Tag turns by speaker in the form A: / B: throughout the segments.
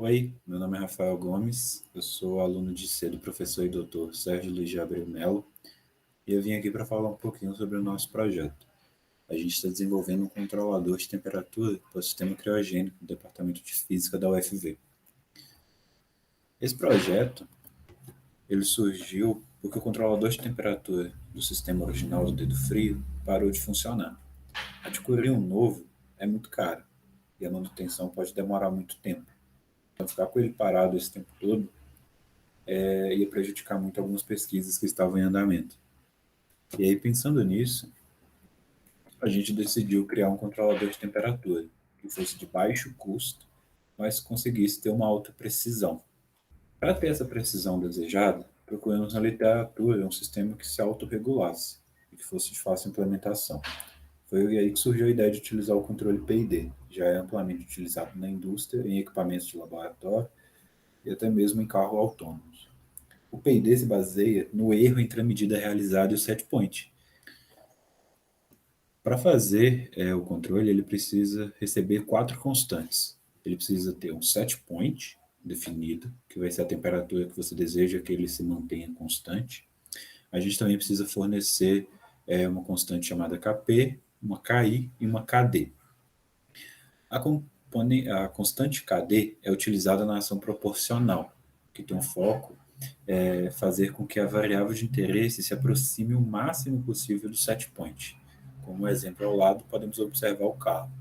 A: Oi, meu nome é Rafael Gomes, eu sou aluno de C do professor e doutor Sérgio Luiz de Abreu Melo e eu vim aqui para falar um pouquinho sobre o nosso projeto. A gente está desenvolvendo um controlador de temperatura para o sistema criogênico do Departamento de Física da UFV. Esse projeto ele surgiu porque o controlador de temperatura do sistema original do dedo frio parou de funcionar. Adquirir um novo é muito caro e a manutenção pode demorar muito tempo. Então, ficar com ele parado esse tempo todo ia prejudicar muito algumas pesquisas que estavam em andamento. E aí, pensando nisso, a gente decidiu criar um controlador de temperatura que fosse de baixo custo, mas conseguisse ter uma alta precisão. Para ter essa precisão desejada, procuramos na literatura um sistema que se autorregulasse e que fosse de fácil implementação. Foi aí que surgiu a ideia de utilizar o controle PID, que já é amplamente utilizado na indústria, em equipamentos de laboratório e até mesmo em carros autônomos. O PID se baseia no erro entre a medida realizada e o set point. Para fazer o controle, ele precisa receber quatro constantes. Ele precisa ter um set point definido, que vai ser a temperatura que você deseja que ele se mantenha constante. A gente também precisa fornecer uma constante chamada Kp, uma Ki e uma Kd. A constante Kd é utilizada na ação proporcional, que tem um foco fazer com que a variável de interesse se aproxime o máximo possível do set point. Como exemplo ao lado, podemos observar o carro.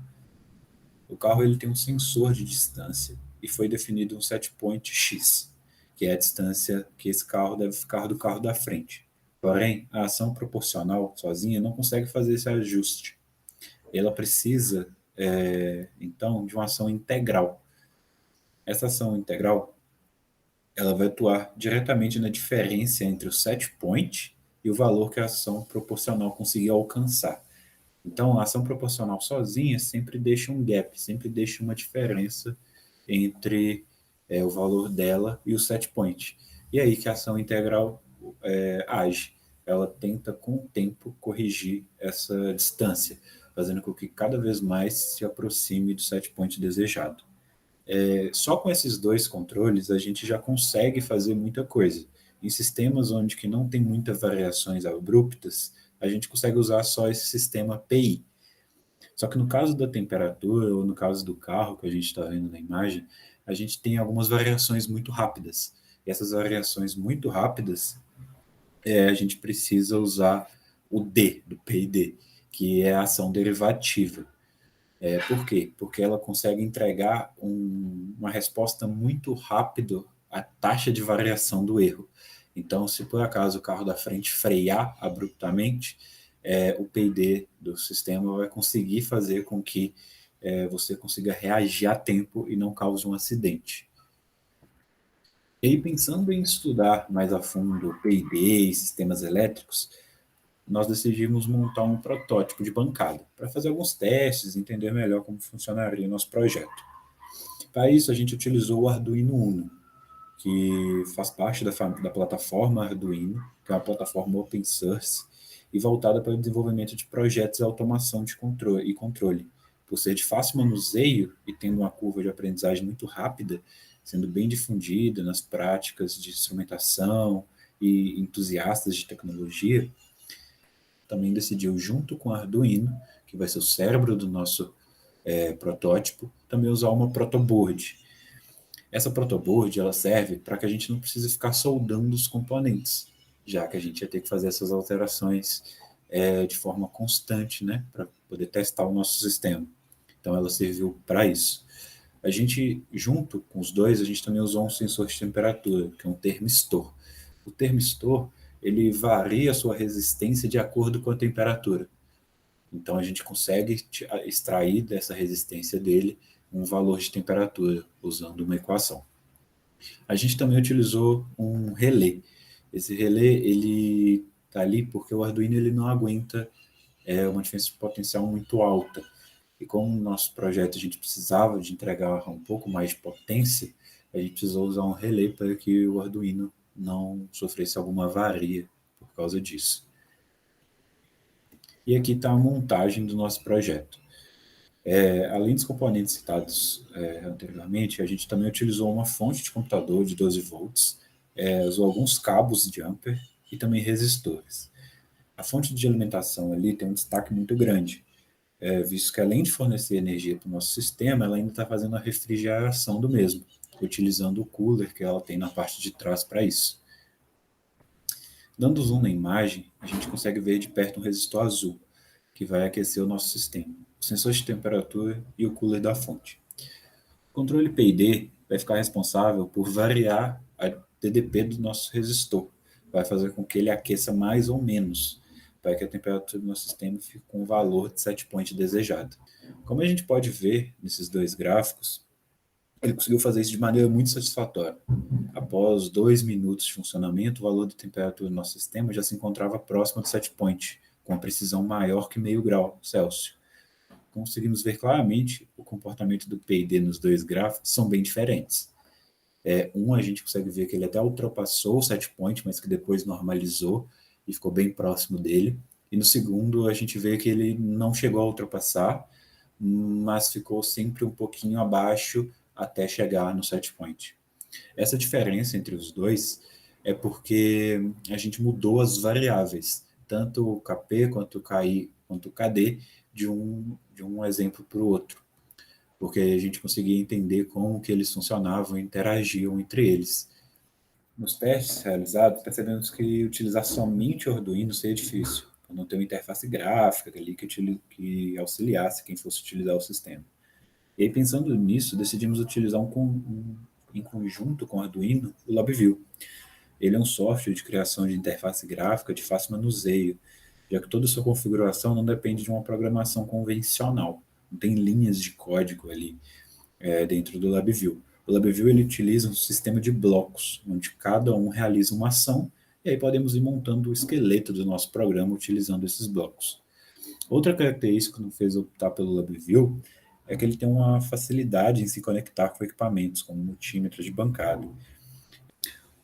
A: O carro ele tem um sensor de distância e foi definido um set point X, que é a distância que esse carro deve ficar do carro da frente. Porém, a ação proporcional sozinha não consegue fazer esse ajuste. Ela precisa, então, de uma ação integral. Essa ação integral ela vai atuar diretamente na diferença entre o set point e o valor que a ação proporcional conseguiu alcançar. Então, a ação proporcional sozinha sempre deixa um gap, sempre deixa uma diferença entre o valor dela e o set point. E aí que a ação integral age. Ela tenta, com o tempo, corrigir essa distância, fazendo com que cada vez mais se aproxime do set point desejado. Só com esses dois controles a gente já consegue fazer muita coisa. Em sistemas onde que não tem muitas variações abruptas, a gente consegue usar só esse sistema PI. Só que no caso da temperatura ou no caso do carro que a gente está vendo na imagem, a gente tem algumas variações muito rápidas. E essas variações muito rápidas, a gente precisa usar o D do PID, que é a ação derivativa. Por quê? Porque ela consegue entregar uma resposta muito rápido à taxa de variação do erro. Então, se por acaso o carro da frente frear abruptamente, o PID do sistema vai conseguir fazer com que você consiga reagir a tempo e não cause um acidente. E aí, pensando em estudar mais a fundo PID e sistemas elétricos, nós decidimos montar um protótipo de bancada para fazer alguns testes, entender melhor como funcionaria o nosso projeto. Para isso, a gente utilizou o Arduino Uno, que faz parte da plataforma Arduino, que é uma plataforma open source e voltada para o desenvolvimento de projetos e automação de controle. Por ser de fácil manuseio e tendo uma curva de aprendizagem muito rápida, sendo bem difundida nas práticas de instrumentação e entusiastas de tecnologia, também decidiu, junto com o Arduino, que vai ser o cérebro do nosso protótipo, também usar uma protoboard. Essa protoboard ela serve para que a gente não precise ficar soldando os componentes, já que a gente ia ter que fazer essas alterações de forma constante, né, para poder testar o nosso sistema. Então ela serviu para isso. A gente, junto com os dois, a gente também usou um sensor de temperatura, que é um termistor. O termistor, ele varia a sua resistência de acordo com a temperatura. Então a gente consegue extrair dessa resistência dele um valor de temperatura usando uma equação. A gente também utilizou um relé. Esse relé ele está ali porque o Arduino ele não aguenta uma diferença potencial muito alta. E como no nosso projeto a gente precisava de entregar um pouco mais de potência, a gente precisou usar um relé para que o Arduino não sofresse alguma avaria por causa disso. E aqui está a montagem do nosso projeto. Além dos componentes citados anteriormente, a gente também utilizou uma fonte de computador de 12 volts, usou alguns cabos jumper e também resistores. A fonte de alimentação ali tem um destaque muito grande, visto que além de fornecer energia para o nosso sistema, ela ainda está fazendo a refrigeração do mesmo, utilizando o cooler que ela tem na parte de trás para isso. Dando zoom na imagem, a gente consegue ver de perto um resistor azul, que vai aquecer o nosso sistema, o sensor de temperatura e o cooler da fonte. O controle PID vai ficar responsável por variar a TDP do nosso resistor, vai fazer com que ele aqueça mais ou menos, para que a temperatura do nosso sistema fique com o valor de set point desejado. Como a gente pode ver nesses dois gráficos, ele conseguiu fazer isso de maneira muito satisfatória. Após 2 minutos de funcionamento, o valor da temperatura do nosso sistema já se encontrava próximo do set point, com uma precisão maior que meio grau Celsius. Conseguimos ver claramente o comportamento do PID nos dois gráficos são bem diferentes. A gente consegue ver que ele até ultrapassou o set point, mas que depois normalizou e ficou bem próximo dele. E no segundo, a gente vê que ele não chegou a ultrapassar, mas ficou sempre um pouquinho abaixo até chegar no set point. Essa diferença entre os dois é porque a gente mudou as variáveis, tanto o KP quanto o KI quanto o KD, de um exemplo para o outro, porque a gente conseguia entender como que eles funcionavam e interagiam entre eles. Nos testes realizados, percebemos que utilizar somente o Arduino seria difícil, por não ter uma interface gráfica ali que auxiliasse quem fosse utilizar o sistema. E aí, pensando nisso, decidimos utilizar em conjunto com o Arduino, o LabVIEW. Ele é um software de criação de interface gráfica de fácil manuseio, já que toda a sua configuração não depende de uma programação convencional. Não tem linhas de código ali dentro do LabVIEW. O LabVIEW ele utiliza um sistema de blocos, onde cada um realiza uma ação, e aí podemos ir montando o esqueleto do nosso programa utilizando esses blocos. Outra característica que nos fez optar pelo LabVIEW é que ele tem uma facilidade em se conectar com equipamentos, como multímetro de bancada.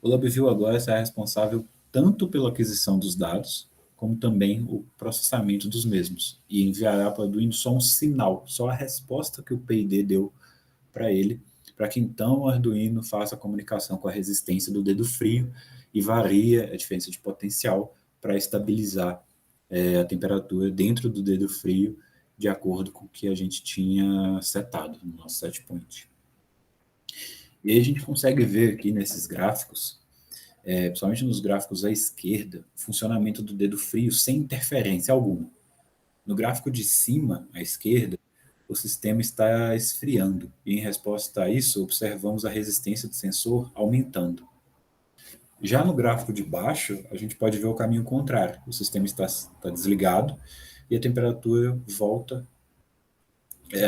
A: O LabVIEW agora será responsável tanto pela aquisição dos dados, como também o processamento dos mesmos, e enviará para o Arduino só um sinal, só a resposta que o PID deu para ele, para que então o Arduino faça a comunicação com a resistência do dedo frio e varia a diferença de potencial para estabilizar a temperatura dentro do dedo frio, de acordo com o que a gente tinha setado no nosso set point. E aí a gente consegue ver aqui nesses gráficos, principalmente nos gráficos à esquerda, o funcionamento do dedo frio sem interferência alguma. No gráfico de cima, à esquerda, o sistema está esfriando, e em resposta a isso, observamos a resistência do sensor aumentando. Já no gráfico de baixo, a gente pode ver o caminho contrário. O sistema está desligado e a temperatura volta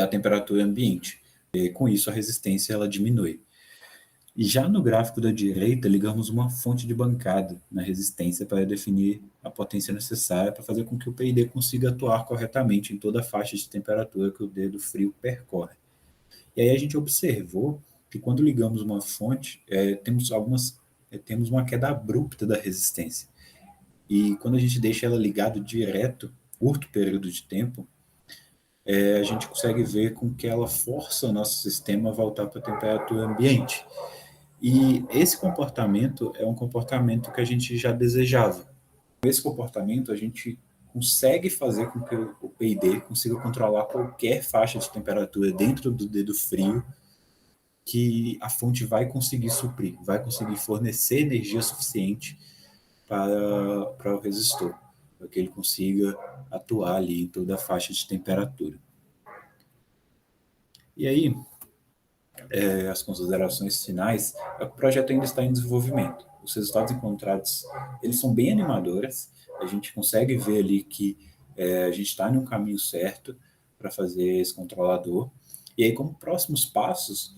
A: à temperatura ambiente. E, com isso, a resistência ela diminui. E já no gráfico da direita, ligamos uma fonte de bancada na resistência para definir a potência necessária para fazer com que o PID consiga atuar corretamente em toda a faixa de temperatura que o dedo frio percorre. E aí a gente observou que quando ligamos uma fonte, temos uma queda abrupta da resistência. E quando a gente deixa ela ligada direto, curto período de tempo, a gente consegue ver com que ela força o nosso sistema a voltar para a temperatura ambiente. E esse comportamento é um comportamento que a gente já desejava. Com esse comportamento, a gente consegue fazer com que o PID consiga controlar qualquer faixa de temperatura dentro do dedo frio que a fonte vai conseguir suprir, vai conseguir fornecer energia suficiente para o resistor, para que ele consiga atuar ali em toda a faixa de temperatura. E aí, as considerações finais, o projeto ainda está em desenvolvimento. Os resultados encontrados, eles são bem animadores, a gente consegue ver ali que a gente está em um caminho certo para fazer esse controlador. E aí, como próximos passos,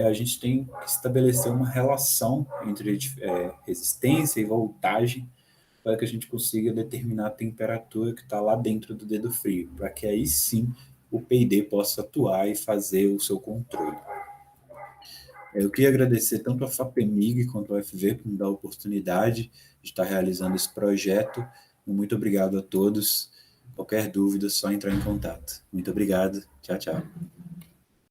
A: a gente tem que estabelecer uma relação entre resistência e voltagem para que a gente consiga determinar a temperatura que está lá dentro do dedo frio, para que aí sim o PID possa atuar e fazer o seu controle. Eu queria agradecer tanto a FAPEMIG quanto ao FV por me dar a oportunidade de estar realizando esse projeto. Muito obrigado a todos. Qualquer dúvida, é só entrar em contato. Muito obrigado. Tchau, tchau.